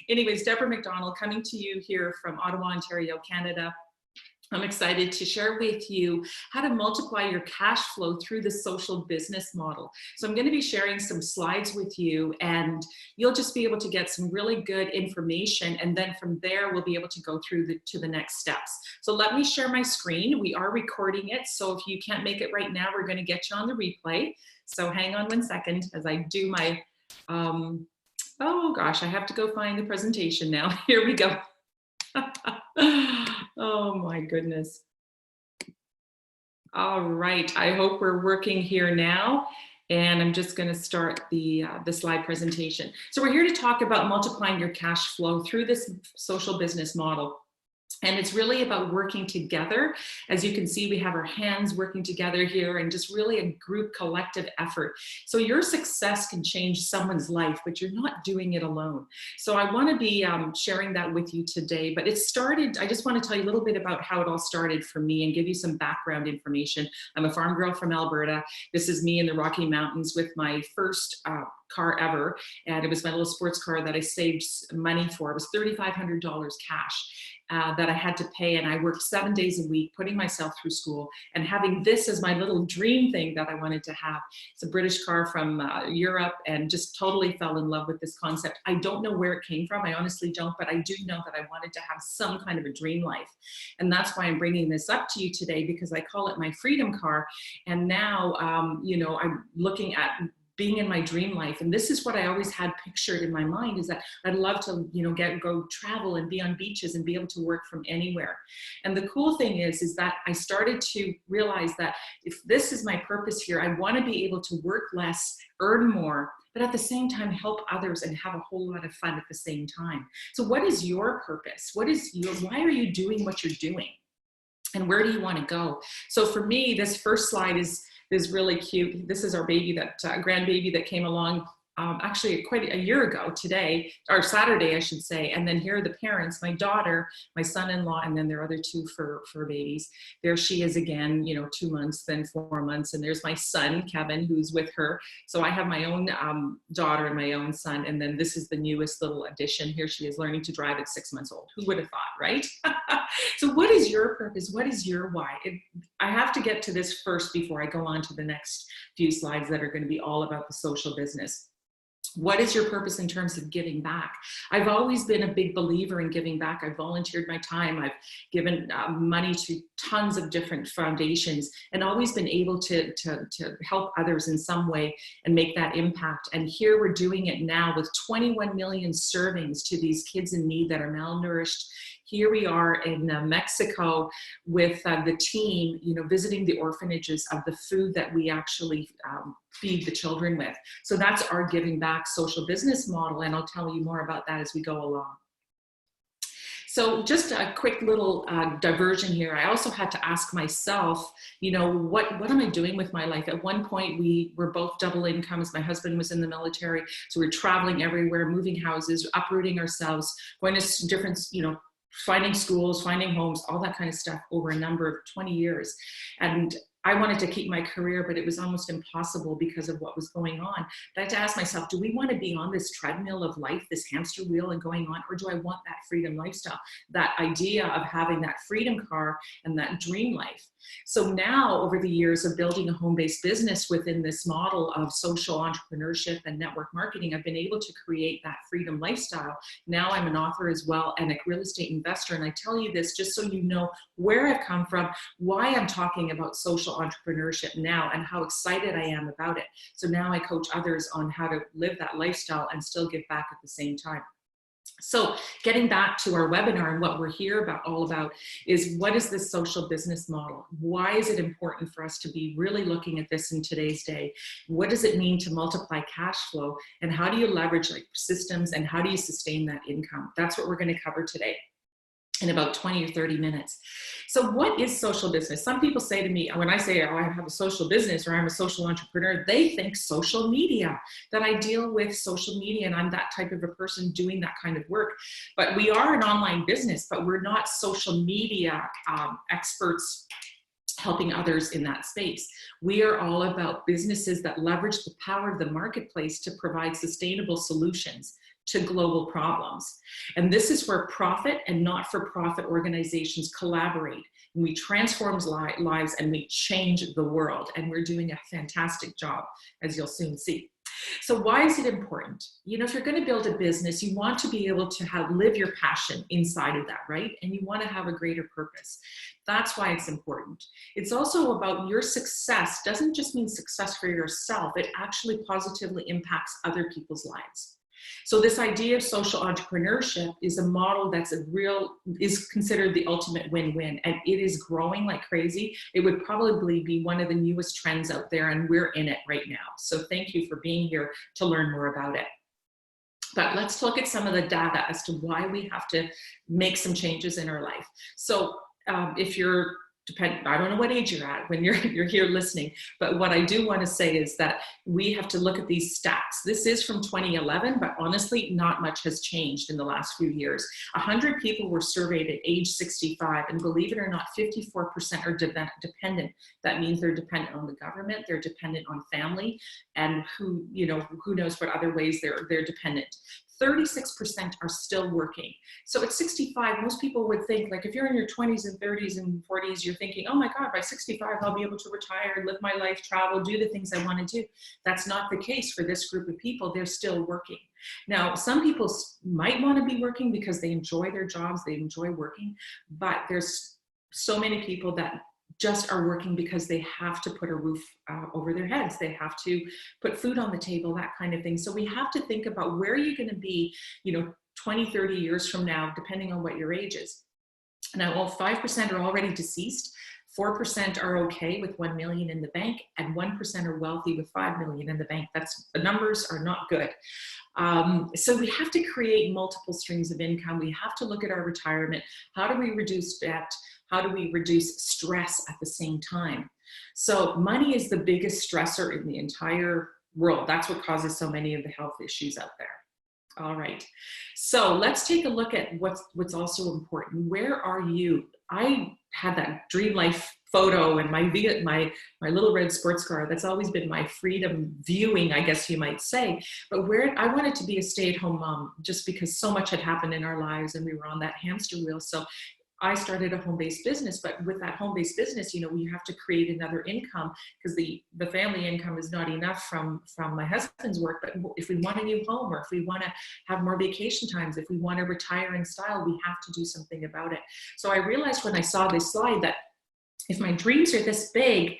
Anyways, Deborah McDonald coming to you here from Ottawa, Ontario, Canada. I'm excited to share with you how to multiply your cash flow through the social business model. So I'm going to be sharing some slides with you, and you'll just be able to get some really good information. And then from there, we'll be able to go through to the next steps. So let me share my screen. We are recording it. So if you can't make it right now, we're going to get you on the replay. So hang on 1 second as I do my, oh gosh, I have to go find the presentation now. Here we go. Oh my goodness. All right, I hope we're working here now. And I'm just going to start the slide presentation. So we're here to talk about multiplying your cash flow through this social business model. And it's really about working together. As you can see, we have our hands working together here, and just really a group collective effort. So your success can change someone's life, but you're not doing it alone. So I want to be sharing that with you today. But it started, I just want to tell you a little bit about how it all started for me and give you some background information. I'm a farm girl from Alberta. This is me in the Rocky Mountains with my first car ever. And it was my little sports car that I saved money for. It was $3,500 cash. That I had to pay, and I worked 7 days a week putting myself through school and having this as my little dream thing that I wanted to have. It's a British car from Europe, and just totally fell in love with this concept. I don't know where it came from, I honestly don't, but I do know that I wanted to have some kind of a dream life. And that's why I'm bringing this up to you today, because I call it my freedom car. And now, you know, I'm looking at being in my dream life. And this is what I always had pictured in my mind, is that I'd love to, you know, go travel and be on beaches and be able to work from anywhere. And the cool thing is that I started to realize that if this is my purpose here, I want to be able to work less, earn more, but at the same time help others and have a whole lot of fun at the same time. So what is your purpose? Why are you doing what you're doing? And where do you want to go? So for me, this first slide is really cute. This is our baby, that grandbaby that came along actually quite a year ago today, or Saturday, I should say. And then here are the parents, my daughter, my son-in-law, and then their other two fur babies. There she is again, you know, 2 months, then 4 months. And there's my son, Kevin, who's with her. So I have my own daughter and my own son. And then this is the newest little addition. Here she is learning to drive at 6 months old. Who would have thought, right? So what is your purpose? What is your why? I have to get to this first before I go on to the next few slides that are going to be all about the social business. What is your purpose in terms of giving back? I've always been a big believer in giving back. I've volunteered my time. I've given money to tons of different foundations, and always been able to help others in some way and make that impact. And here we're doing it now with 21 million servings to these kids in need that are malnourished. Here we are in Mexico with the team, you know, visiting the orphanages of the food that we actually feed the children with. So that's our giving back social business model, and I'll tell you more about that as we go along. So just a quick little diversion here. I also had to ask myself, you know, what am I doing with my life? At one point, we were both double incomes. My husband was in the military, so we're traveling everywhere, moving houses, uprooting ourselves, going to different, you know, finding schools, finding homes, all that kind of stuff over a number of 20 years. And I wanted to keep my career, but it was almost impossible because of what was going on. But I had to ask myself, do we want to be on this treadmill of life, this hamster wheel and going on, or do I want that freedom lifestyle, that idea of having that freedom car and that dream life? So now, over the years of building a home-based business within this model of social entrepreneurship and network marketing, I've been able to create that freedom lifestyle. Now I'm an author as well and a real estate investor. And I tell you this just so you know where I've come from, why I'm talking about social entrepreneurship now, and how excited I am about it. So now I coach others on how to live that lifestyle and still give back at the same time. So getting back to our webinar, and what we're here all about is, what is this social business model? Why is it important for us to be really looking at this in today's day? What does it mean to multiply cash flow? And how do you leverage like systems, and how do you sustain that income? That's what we're going to cover today in about 20 or 30 minutes. So what is social business? Some people say to me, when I say, oh, I have a social business, or I'm a social entrepreneur, they think social media, that I deal with social media and I'm that type of a person doing that kind of work. But we are an online business, but we're not social media experts helping others in that space. We are all about businesses that leverage the power of the marketplace to provide sustainable solutions to global problems. And this is where profit and not-for-profit organizations collaborate. And we transform lives and we change the world. And we're doing a fantastic job, as you'll soon see. So why is it important? You know, if you're going to build a business, you want to be able to live your passion inside of that, right? And you want to have a greater purpose. That's why it's important. It's also about your success. Doesn't just mean success for yourself. It actually positively impacts other people's lives. So this idea of social entrepreneurship is a model that's is considered the ultimate win-win, and it is growing like crazy. It would probably be one of the newest trends out there, and we're in it right now. So thank you for being here to learn more about it. But let's look at some of the data as to why we have to make some changes in our life. So if you're I don't know what age you're at when you're here listening, but what I do want to say is that we have to look at these stats. This is from 2011, but honestly, not much has changed in the last few years. 100 people were surveyed at age 65, and believe it or not, 54% are dependent. That means they're dependent on the government, they're dependent on family, and who knows what other ways they're dependent. 36% are still working. So at 65, most people would think, like if you're in your 20s and 30s and 40s, you're thinking, oh my God, by 65, I'll be able to retire, live my life, travel, do the things I want to do. That's not the case for this group of people. They're still working. Now, some people might want to be working because they enjoy their jobs, they enjoy working, but there's so many people that just are working because they have to put a roof over their heads. They have to put food on the table, that kind of thing. So we have to think about where are you going to be, 20, 30 years from now, depending on what your age is. Now, 5% are already deceased. 4% are okay with 1 million in the bank, and 1% are wealthy with 5 million in the bank. The numbers are not good. So we have to create multiple streams of income. We have to look at our retirement. How do we reduce debt? How do we reduce stress at the same time? So money is the biggest stressor in the entire world. That's what causes so many of the health issues out there. All right, so let's take a look at what's also important. Where are you? I had that dream life photo and my little red sports car. That's always been my freedom viewing, I guess you might say. But I wanted to be a stay-at-home mom just because so much had happened in our lives and we were on that hamster wheel. So I started a home-based business, but with that home-based business, you have to create another income because the family income is not enough from my husband's work. But if we want a new home, or if we want to have more vacation times, if we want to retire in style, we have to do something about it. So I realized when I saw this slide that if my dreams are this big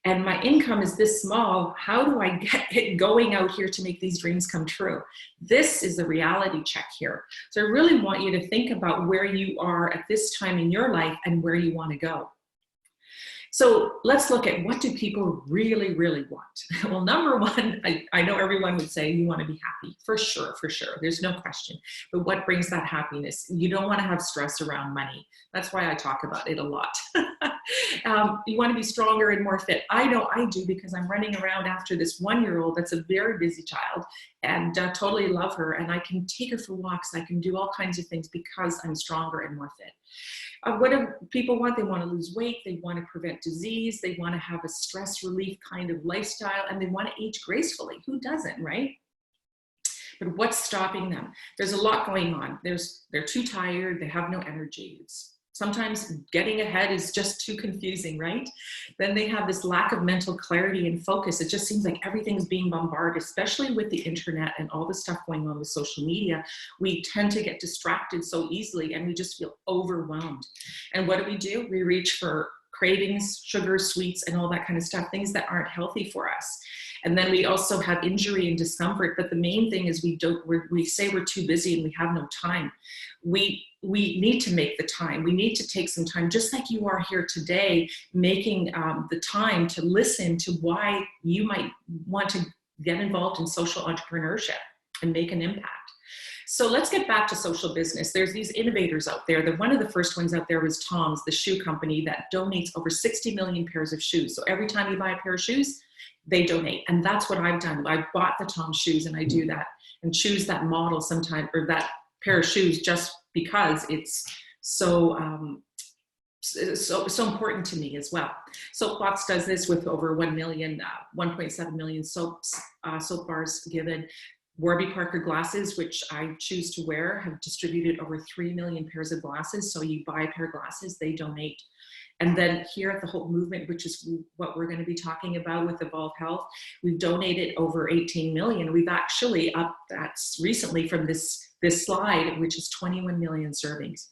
and my income is this small, how do I get it going out here to make these dreams come true? This is a reality check here. So I really want you to think about where you are at this time in your life and where you want to go. So let's look at what do people really, really want? Well, number one, I know everyone would say you want to be happy, for sure, there's no question. But what brings that happiness? You don't want to have stress around money. That's why I talk about it a lot. You want to be stronger and more fit. I know I do because I'm running around after this 1-year-old that's a very busy child and totally love her. And I can take her for walks. I can do all kinds of things because I'm stronger and more fit. What do people want? They want to lose weight. They want to prevent disease. They want to have a stress relief kind of lifestyle, and they want to age gracefully. Who doesn't, right? But what's stopping them? There's a lot going on. They're too tired. They have no energy. Sometimes getting ahead is just too confusing, right? Then they have this lack of mental clarity and focus. It just seems like everything's being bombarded, especially with the internet and all the stuff going on with social media. We tend to get distracted so easily and we just feel overwhelmed. And what do? We reach for cravings, sugar, sweets, and all that kind of stuff, things that aren't healthy for us. And then we also have injury and discomfort. But the main thing is we say we're too busy and we have no time. We need to make the time. We need to take some time, just like you are here today, making the time to listen to why you might want to get involved in social entrepreneurship and make an impact. So let's get back to social business. There's these innovators out there. One of the first ones out there was Tom's, the shoe company that donates over 60 million pairs of shoes. So every time you buy a pair of shoes, they donate. And that's what I've done. I bought the Tom's shoes and I do that and choose that model sometime, or that pair of shoes, just because it's so important to me as well. Soapbox does this with over 1 million, 1.7 million soap bars given. Warby Parker glasses, which I choose to wear, have distributed over 3 million pairs of glasses. So you buy a pair of glasses, they donate. And then here at the Hope Movement, which is what we're going to be talking about with Evolve Health, we've donated over 18 million. We've actually upped that recently from this slide, which is 21 million servings.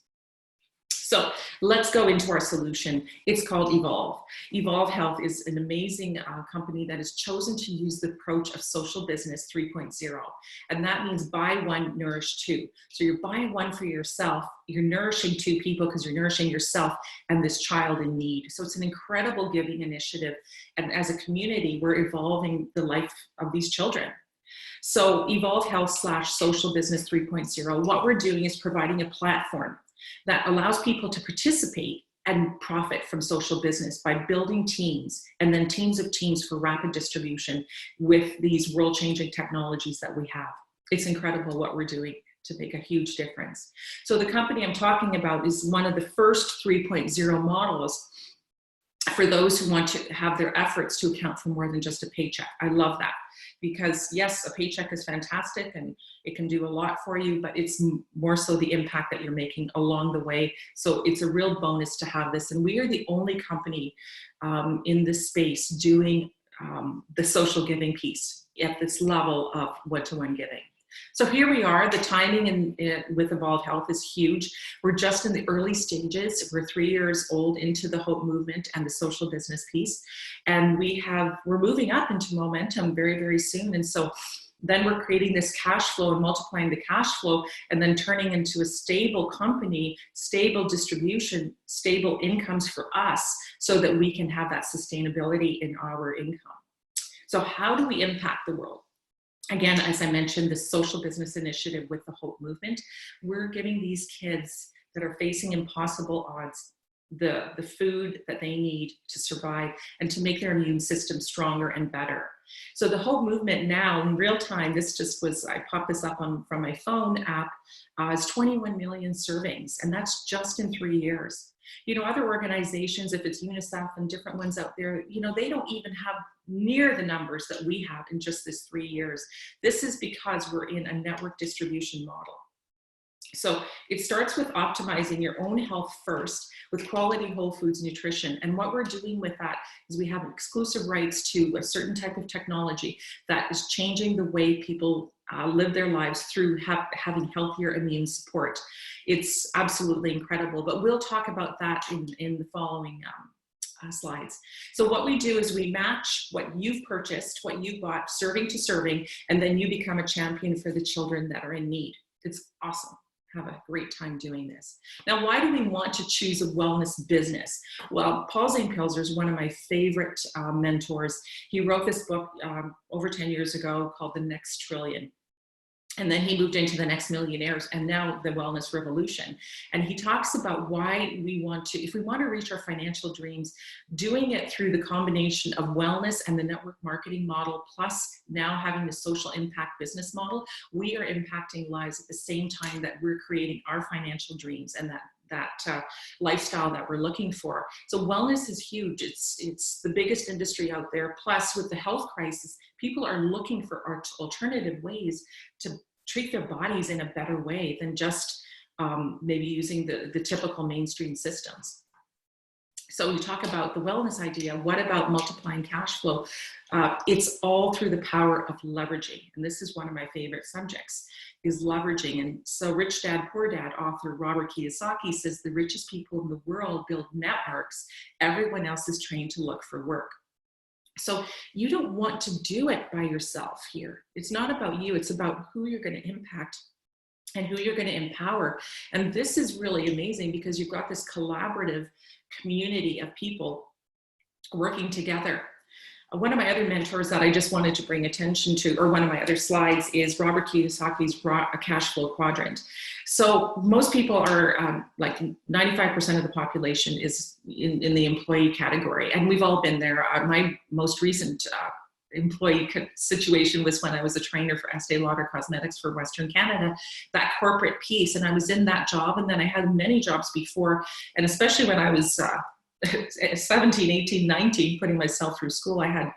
So let's go into our solution. It's called Evolve. Evolve Health is an amazing company that has chosen to use the approach of social business 3.0. And that means buy one, nourish two. So you're buying one for yourself, you're nourishing two people because you're nourishing yourself and this child in need. So it's an incredible giving initiative. And as a community, we're evolving the life of these children. So Evolve Health / Social Business 3.0, what we're doing is providing a platform that allows people to participate and profit from social business by building teams and then teams of teams for rapid distribution with these world-changing technologies that we have. It's incredible what we're doing to make a huge difference. So the company I'm talking about is one of the first 3.0 models for those who want to have their efforts to account for more than just a paycheck. I love that because yes, a paycheck is fantastic and it can do a lot for you, but it's more so the impact that you're making along the way. So it's a real bonus to have this. And we are the only company in this space doing the social giving piece at this level of one-to-one giving. So here we are, the timing with Evolve Health is huge. We're just in the early stages. We're 3 years old into the Hope Movement and the social business piece. And we're moving up into momentum very, very soon. And so then we're creating this cash flow and multiplying the cash flow and then turning into a stable company, stable distribution, stable incomes for us so that we can have that sustainability in our income. So how do we impact the world? Again, as I mentioned, the social business initiative with the Hope Movement, we're giving these kids that are facing impossible odds the food that they need to survive and to make their immune system stronger and better. So the Hope Movement now in real time, I popped this up from my phone app, is 21 million servings, and that's just in 3 years. You know, other organizations, if it's UNICEF and different ones out there, you know, they don't even have near the numbers that we have in just this 3 years. This is because we're in a network distribution model. So it starts with optimizing your own health first with quality whole foods nutrition. And what we're doing with that is we have exclusive rights to a certain type of technology that is changing the way people live their lives through having healthier immune support. It's absolutely incredible, but we'll talk about that in the following slides. So what we do is we match what you've purchased, what you bought, serving to serving, and then you become a champion for the children that are in need. It's awesome. Have a great time doing this. Now, why do we want to choose a wellness business? Well, Paul Zane Pilzer is one of my favorite mentors. He wrote this book over 10 years ago called The Next Trillion. And then he moved into The Next Millionaires and now The Wellness Revolution. And he talks about why we want to, if we want to reach our financial dreams, doing it through the combination of wellness and the network marketing model, plus now having the social impact business model, we are impacting lives at the same time that we're creating our financial dreams and that lifestyle that we're looking for. So wellness is huge. It's the biggest industry out there. Plus with the health crisis, people are looking for alternative ways to treat their bodies in a better way than just maybe using the typical mainstream systems. So we talk about the wellness idea. What about multiplying cash flow? It's all through the power of leveraging. And this is one of my favorite subjects, is leveraging. And so Rich Dad, Poor Dad author Robert Kiyosaki says the richest people in the world build networks. Everyone else is trained to look for work. So you don't want to do it by yourself here. It's not about you. It's about who you're going to impact and who you're going to empower. And this is really amazing because you've got this collaborative community of people working together. One of my other mentors that I just wanted to bring attention to, or one of my other slides, is Robert Kiyosaki's cash flow quadrant. So most people are like 95% of the population is in the employee category, and we've all been there. My most recent employee situation was when I was a trainer for Estee Lauder Cosmetics for Western Canada, that corporate piece. And I was in that job, and then I had many jobs before, and especially when I was 17, 18, 19, putting myself through school, I had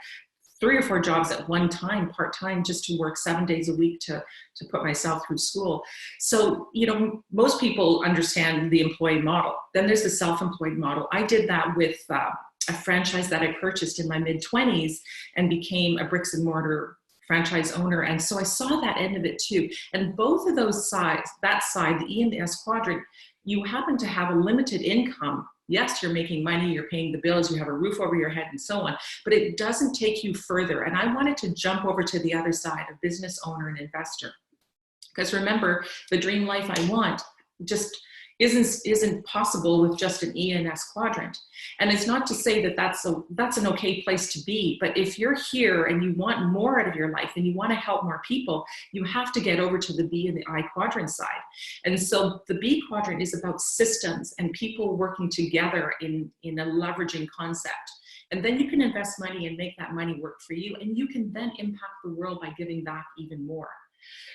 3 or 4 jobs at one time, part-time, just to work 7 days a week to put myself through school. So, you know, most people understand the employee model. Then there's the self-employed model. I did that with a franchise that I purchased in my mid-20s and became a bricks and mortar franchise owner. And so I saw that end of it too. And both of those sides, that side, the E and the S quadrant, you happen to have a limited income. Yes, you're making money, you're paying the bills, you have a roof over your head and so on, but it doesn't take you further. And I wanted to jump over to the other side of business owner and investor. Because remember, the dream life I want just isn't possible with just an E and S quadrant. And it's not to say that that's an okay place to be, but if you're here and you want more out of your life and you want to help more people, you have to get over to the B and the I quadrant side. And so the B quadrant is about systems and people working together in a leveraging concept. And then you can invest money and make that money work for you, and you can then impact the world by giving back even more.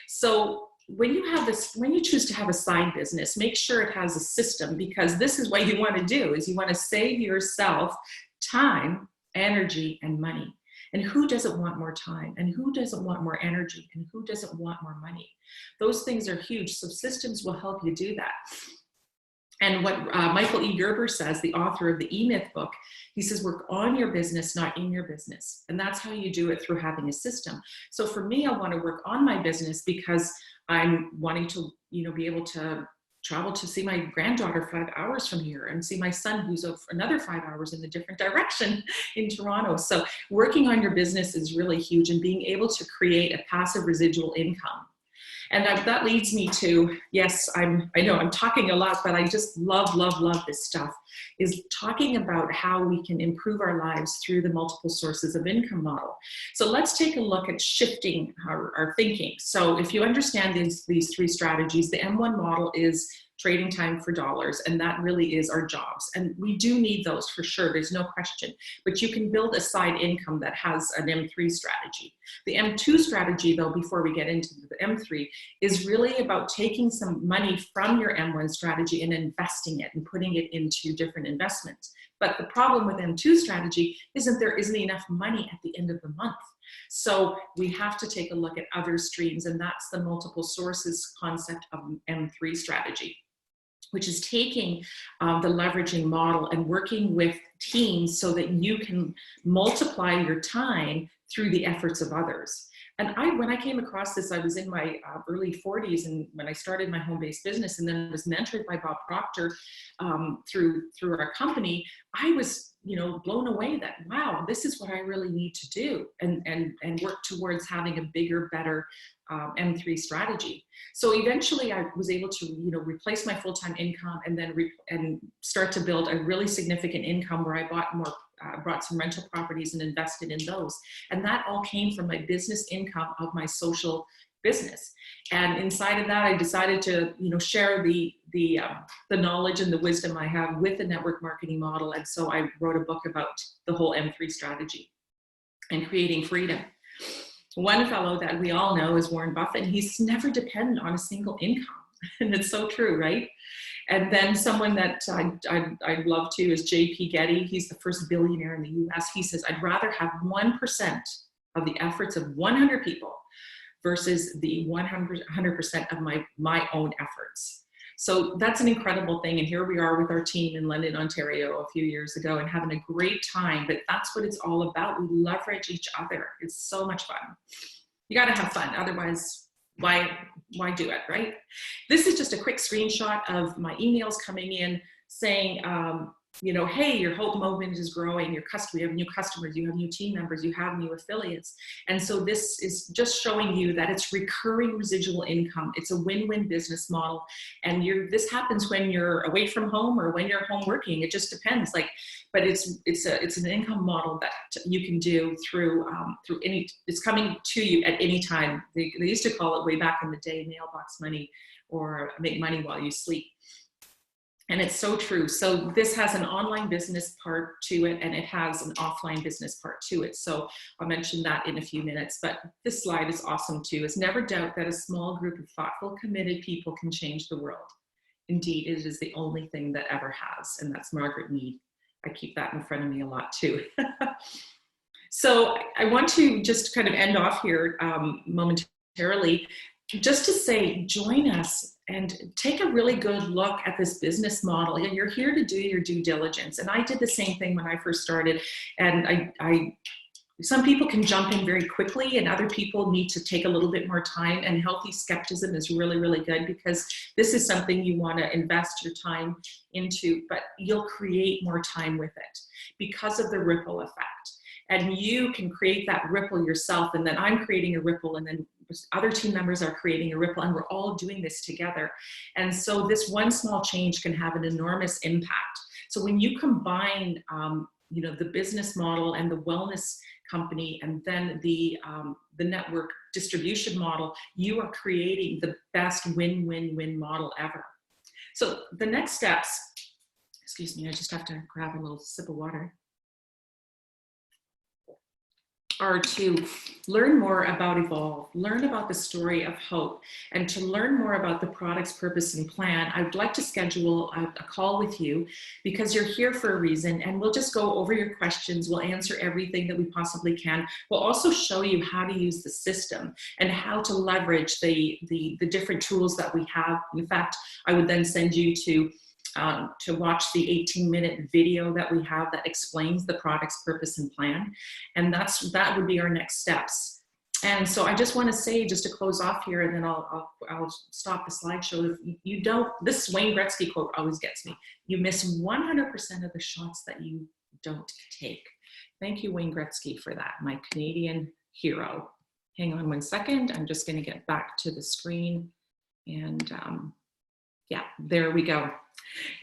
So when you choose to have a side business, make sure it has a system, because this is what you want to do, is you want to save yourself time, energy, and money. And who doesn't want more time? And who doesn't want more energy? And who doesn't want more money? Those things are huge. So systems will help you do that. And what Michael E. Gerber says, the author of the E-Myth book, he says, work on your business, not in your business. And that's how you do it, through having a system. So for me, I want to work on my business because I'm wanting to, you know, be able to travel to see my granddaughter 5 hours from here and see my son who's another 5 hours in a different direction in Toronto. So working on your business is really huge, and being able to create a passive residual income. And that leads me to, yes, I know I'm talking a lot, but I just love this stuff, is talking about how we can improve our lives through the multiple sources of income model. So let's take a look at shifting our thinking. So if you understand these 3 strategies, the M1 model is trading time for dollars, and that really is our jobs. And we do need those for sure, there's no question. But you can build a side income that has an M3 strategy. The M2 strategy, though, before we get into the M3, is really about taking some money from your M1 strategy and investing it and putting it into different investments. But the problem with M2 strategy isn't there isn't enough money at the end of the month. So we have to take a look at other streams, and that's the multiple sources concept of M3 strategy, which is taking the leveraging model and working with teams so that you can multiply your time through the efforts of others. And when I came across this, I was in my early 40s, and when I started my home-based business, and then was mentored by Bob Proctor through our company, I was, you know, blown away that, wow, this is what I really need to do, and work towards having a bigger, better M3 strategy. So eventually I was able to, you know, replace my full-time income and then start to build a really significant income where I brought some rental properties and invested in those. And that all came from my business income of my social business. And inside of that, I decided to, you know, share the knowledge and the wisdom I have with the network marketing model. And so I wrote a book about the whole M3 strategy and creating freedom. One fellow that we all know is Warren Buffett, and he's never dependent on a single income. And it's so true, right? And then someone that I love too is J.P. Getty. He's the first billionaire in the US. He says, I'd rather have 1% of the efforts of 100 people versus the 100% of my own efforts. So that's an incredible thing. And here we are with our team in London, Ontario a few years ago, and having a great time. But that's what it's all about. We leverage each other. It's so much fun. You got to have fun. Otherwise, why do it, right? This is just a quick screenshot of my emails coming in saying, you know, hey, your Hope movement is growing, you have new customers, you have new team members, you have new affiliates. And so this is just showing you that it's recurring residual income. It's a win-win business model. And this happens when you're away from home or when you're home working. It just depends. But it's an income model that you can do through it's coming to you at any time. They used to call it way back in the day, mailbox money, or make money while you sleep. And it's so true. So this has an online business part to it, and it has an offline business part to it. So I'll mention that in a few minutes, but this slide is awesome too. Is never doubt that a small group of thoughtful, committed people can change the world. Indeed, it is the only thing that ever has, and that's Margaret Mead. I keep that in front of me a lot too. So I want to just kind of end off here momentarily, just to say, join us and take a really good look at this business model. You're here to do your due diligence. And I did the same thing when I first started. And some people can jump in very quickly and other people need to take a little bit more time, and healthy skepticism is really, really good, because this is something you want to invest your time into, but you'll create more time with it because of the ripple effect. And you can create that ripple yourself, and then I'm creating a ripple, and then other team members are creating a ripple, and we're all doing this together. And so this one small change can have an enormous impact. So when you combine the business model and the wellness company and then the network distribution model, you are creating the best win-win-win model ever. So the next steps, excuse me, I just have to grab a little sip of water, are to learn more about Evolve, learn about the story of hope, and to learn more about the product's purpose and plan. I'd like to schedule a call with you, because you're here for a reason, and we'll just go over your questions. We'll answer everything that we possibly can. We'll also show you how to use the system and how to leverage the different tools that we have. In fact, I would then send you to watch the 18-minute video that we have that explains the product's purpose and plan. And that would be our next steps. And so I just want to say, just to close off here, and then I'll stop the slideshow. If you don't, this Wayne Gretzky quote always gets me. You miss 100% of the shots that you don't take. Thank you, Wayne Gretzky, for that, my Canadian hero. Hang on one second. I'm just going to get back to the screen. And yeah, there we go.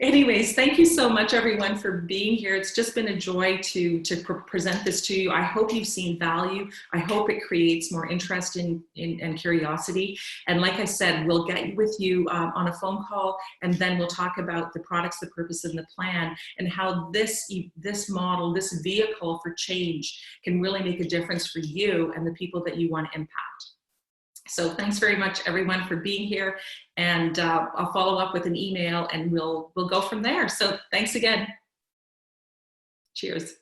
Anyways, thank you so much, everyone, for being here. It's just been a joy to present this to you. I hope you've seen value. I hope it creates more interest and curiosity. And like I said, we'll get with you on a phone call, and then we'll talk about the products, the purpose, and the plan, and how this model, this vehicle for change, can really make a difference for you and the people that you want to impact. So thanks very much, everyone, for being here. And I'll follow up with an email, and we'll go from there. So thanks again. Cheers.